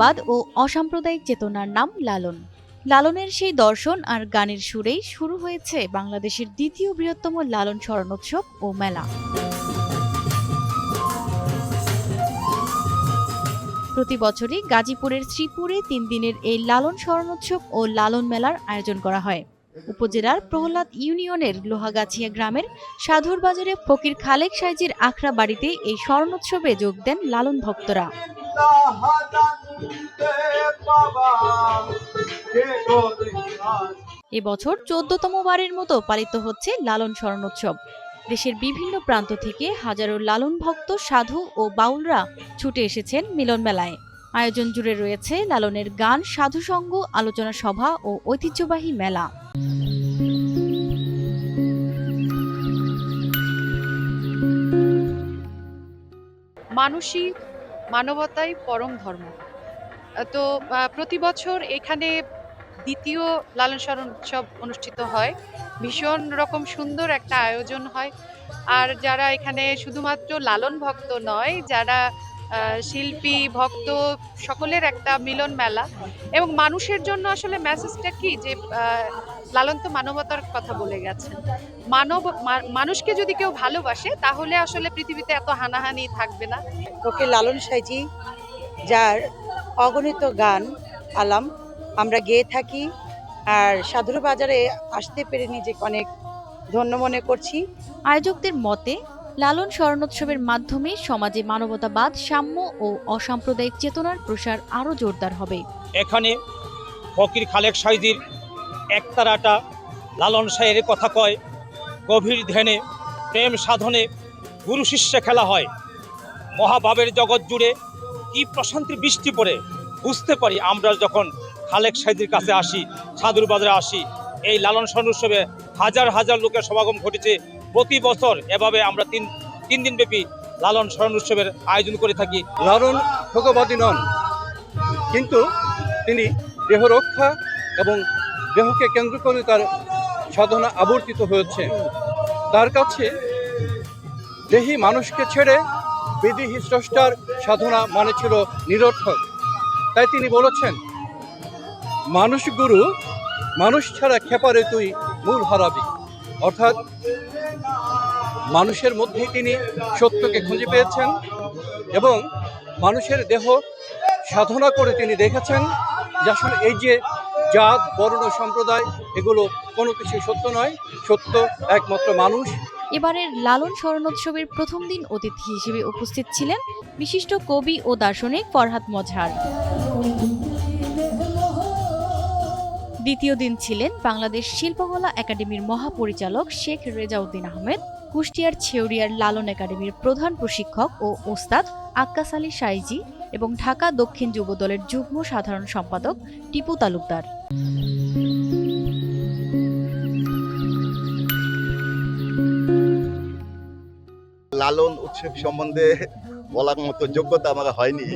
মানবতাবাদ ও অসাম্প্রদায়িক চেতনার নাম লালন। লালনের সেই দর্শন আর গানের সুরেই শুরু হয়েছে বাংলাদেশের দ্বিতীয় বৃহত্তম লালন স্মরণোৎসব ও মেলা। প্রতি বছরই গাজীপুরের শ্রীপুরে ৩ দিনের এই লালন স্মরণোৎসব ও লালন মেলার আয়োজন করা হয়। উপজেলার প্রহ্লাদ ইউনিয়নের লোহাগাছিয়া গ্রামের সাধুর বাজারে ফকির খালেক সাইজির আখড়া বাড়িতে এই স্মরণোৎসবে যোগ দেন লালন ভক্তরা। এবছর ১৪তম বারের মতো পালিত হচ্ছে লালন স্মরণোৎসব। দেশের বিভিন্ন প্রান্ত থেকে হাজারো লালন ভক্ত, সাধু ও বাউলরা ছুটে এসেছেন মিলন মেলায়। আয়োজন জুড়ে রয়েছে লালনের গান, সাধুসঙ্গ, আলোচনা সভা ও ঐতিহ্যবাহী মেলা। মানুষই মানবতাই পরম ধর্ম। তো প্রতি বছর এখানে দ্বিতীয় লালন স্মরণ উৎসব অনুষ্ঠিত হয়। ভীষণ রকম সুন্দর একটা আয়োজন হয়। আর যারা এখানে শুধুমাত্র লালন ভক্ত নয়, যারা শিল্পী ভক্ত, সকলের একটা মিলন মেলা। এবং মানুষের জন্য আসলে মেসেজটা কি, যে লালন তো মানবতার কথা বলে গেছেন। মানুষকে যদি কেউ ভালোবাসে তাহলে আসলে পৃথিবীতে এত হানাহানি থাকবে না। ফকির লালন সাইজি যার অগণিত গান আলাম আমরা গেয়ে থাকি, আর সাধুর বাজারে আসতে পেরে নিজেকে অনেক ধন্য মনে করছি। আয়োজকদের মতে লালন স্মরণোৎসবের মাধ্যমে সমাজে মানবতাবাদ, সাম্য ও অসাম্প্রদায়িক চেতনার প্রসার আরও জোরদার হবে। এখানে ফকির খালেক সাইজির একতারাটা লালন সাহের কথা কয়, গভীর ধ্যানে প্রেম সাধনে গুরু শিষ্যে খেলা হয়। মহাভাবের জগৎ জুড়ে কি প্রশান্তির বৃষ্টি পড়ে বুঝতে পারি আমরা যখন খালেক সাইজির কাছে আসি, সাধুর বাজারে আসি। এই লালন স্মরণোৎসবে হাজার হাজার লোকের সমাগম ঘটেছে প্রতি বছর। এভাবে আমরা তিন দিন ব্যাপী লালন স্মরণোৎসবের আয়োজন করে থাকি। লালন ভোগবাদী নন, কিন্তু তিনি দেহ রক্ষা এবং দেহকে কেন্দ্র করে তার সাধনা আবর্তিত হয়েছে। তার কাছে দেহি মানুষকে ছেড়ে বিদেহী স্রষ্টার সাধনা মানে ছিল নিরর্থক। তাই তিনি বলেছেন, মানুষ গুরু, মানুষ ছাড়া খেপারে তুই মূল হারাবি। অর্থাৎ মানুষের মধ্যেই তিনি সত্যকে খুঁজে পেয়েছেন এবং মানুষের দেহ সাধনা করে তিনি দেখেছেন যে আসলে এই যে জাত, বর্ণ, সম্প্রদায় এগুলো কোনো কিছু সত্য নয়, সত্য একমাত্র মানুষ। এবারের লালন স্মরণোৎসবের প্রথম দিন অতিথি হিসেবে উপস্থিত ছিলেন বিশিষ্ট কবি ও দার্শনিক ফরহাদ মজহার। দ্বিতীয় দিন ছিলেন বাংলাদেশ শিল্পকলা একাডেমির মহাপরিচালক শেখ রেজাউদ্দিন আহমেদ, কুষ্টিয়ার ছেউরিয়ার লালন একাডেমির প্রধান প্রশিক্ষক ও ওস্তাদ আক্কাস আলী সাইজি এবং ঢাকা দক্ষিণ যুব দলের যুগ্ম সাধারণ সম্পাদক টিপু তালুকদার। লালন উৎসব সম্বন্ধে বলার মতো যোগ্যতা আমার হয়নি।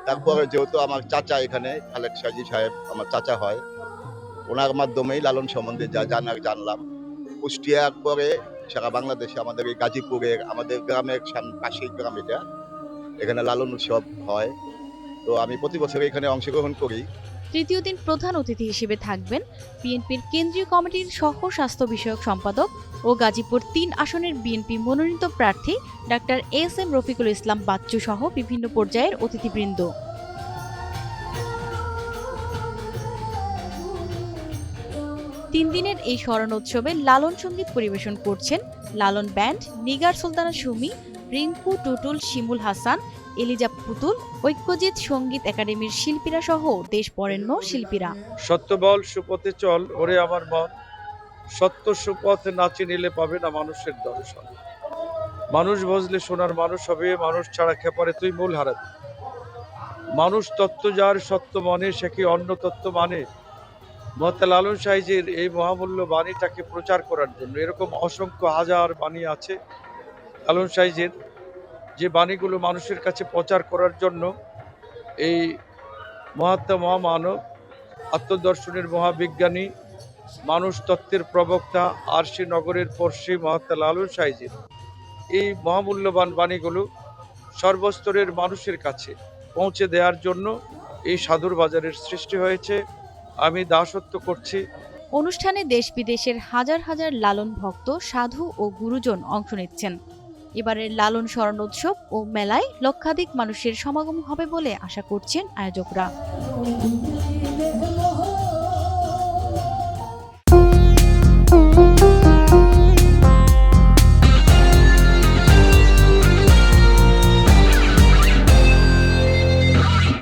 তারপরে যেহেতু আমার চাচা এখানে খালেক সাইজি সাহেব আমার চাচা হয়, ওনার মাধ্যমেই লালন সম্বন্ধে যা জানলাম। কুষ্টিয়ার পরে সারা বাংলাদেশে আমাদের এই গাজীপুরের আমাদের গ্রামের পাশেই গ্রাম এটা, এখানে লালন উৎসব হয়। তো আমি প্রতি বছর এখানে অংশগ্রহণ করি। তৃতীয় দিন প্রধান অতিথি হিসেবে থাকবেন বিএনপির কেন্দ্রীয় কমিটির সহ স্বাস্থ্য বিষয়ক সম্পাদক ও গাজীপুর ৩ আসনের বিএনপি মনোনীত প্রার্থী ডাক্তার এস.এম. রফিকুল ইসলাম বাচ্চু সহ বিভিন্ন পর্যায়ের অতিথিবৃন্দ। ৩ দিনের এই স্মরণোৎসবে লালন সঙ্গীত পরিবেশন করছেন লালন ব্যান্ড, নিগার সুলতানা সুমি, রিঙ্কু, টুটুল, শিমুল হাসান, এলিজা পুতুল, ঐক্যজিৎ সঙ্গীত একাডেমির শিল্পীরা সহ দেশ বরেণ্য শিল্পীরা। সত্য বল, সুপথে চল ওরে আমার মন, সত্য সুপথে নাচি নিলে পাবে না মানুষের দর্শন। মানুষ ভজলে সোনার মানুষ হবে, মানুষ ছাড়া খেপারে তুই মূল হারাবি। মানুষ তত্ত্ব যার সত্য মনে, সে কি অন্য তত্ত্ব মানে। মহাত্মা লালন সাইজির এই মহামূল্য বাণীটাকে প্রচার করার জন্য এরকম অসংখ্য হাজার বাণী আছে লালন সাইজির, যে বাণীগুলো মানুষের কাছে প্রচার করার জন্য এই মহাত্মা মহামানব, আত্মদর্শনের মহাবিজ্ঞানী, মানুষ তত্ত্বের প্রবক্তা আরশি নগরের পড়শি মহাত্মা লালন সাইজির এই মহামূল্যবান বাণীগুলো সর্বস্তরের মানুষের কাছে পৌঁছে দেওয়ার জন্য এই সাধুর বাজারের সৃষ্টি হয়েছে। আমি দাসত্ব করছি। অনুষ্ঠানে দেশ বিদেশের হাজার হাজার লালন ভক্ত, সাধু ও গুরুজন অংশ নিচ্ছেন। এবারের লালন স্মরণোৎসব ও মেলায় লক্ষাধিক মানুষের সমাগম হবে বলে আশা করছেন আয়োজকরা।